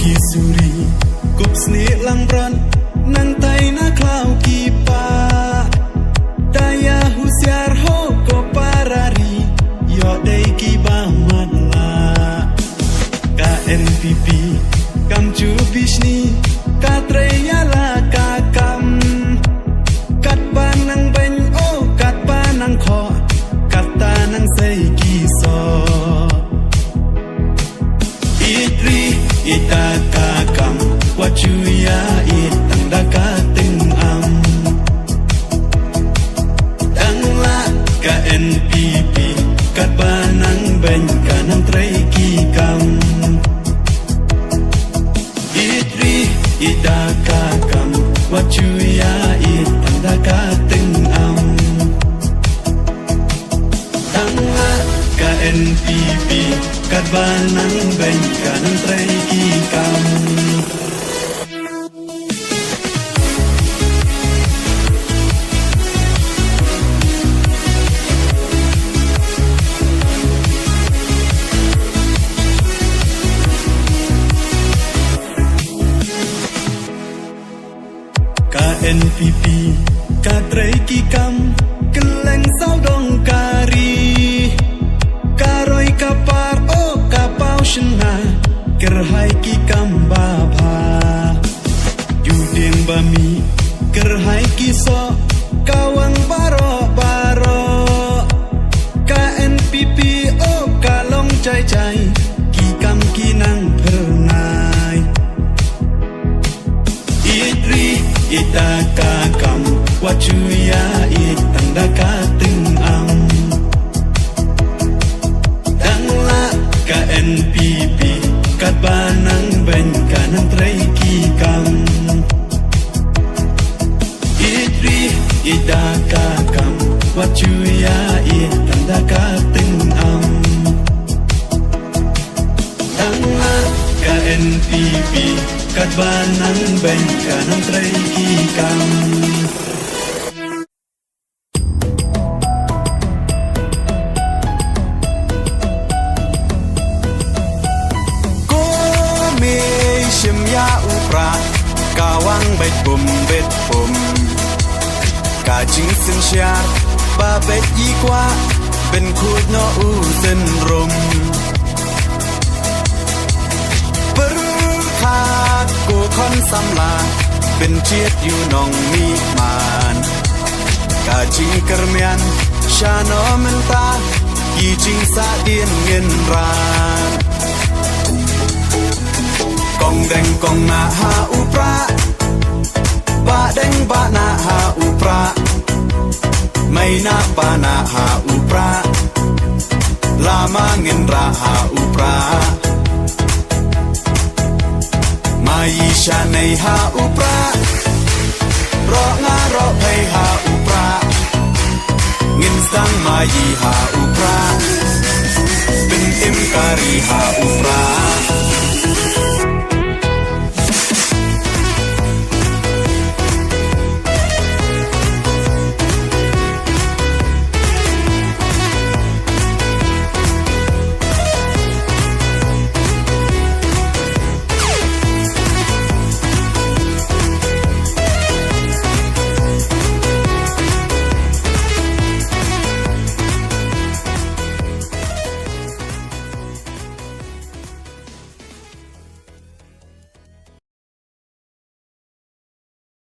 กีสุรีกุบสเนลังบรันนังไตนาคลาวกีปาดายาหุสยาร์โฮโกปารารียอดได้กีบามันลา KNPP kam chu bishni ka treya la ka kam kat pa nang ben o kat pa nang kho kat ta nang sei ki so itri itaka kam wa chu ya itang da ka ting am tang la KNPP kat pa nang ben ka nang trei ki kam idaka kam wachuya itandaka ting am tanga KNPP kadbanang bengkan treki kam KNPP katrai ki kam keleng sao dong kari karoi kapar o kapau shna kerhai ki kam ba bha judeng bami kerhai ki so kawang baro baro KNPP o kalong chai chai ki kam ki nang phernai itri itaka kam wachuya itandaka ting am tangla KNPP kadbanang benkanang treki kam itri itaka kam wachuya itandaka ting am tangla KNPP kadbanang benkanang treki kam ko me shim ya upra kawang bet pum ka jing sin sha ba bet yi kwa ben khut no u sin rumกูคนสำลาเป็นเชียดอยู่นองมีมานกาจิงกระเมียนชาโนมันตากีจิงสาเดียนเงินรานกองแดงกองนาหาอุปราบาแดงบานาหาอุปราไม่นาบานาหาอุปราลามาเงินราหาอุปราMaisha nei ha upra ro nga ro phei ha upra ngin sang mai ha upra bin im kari ha upra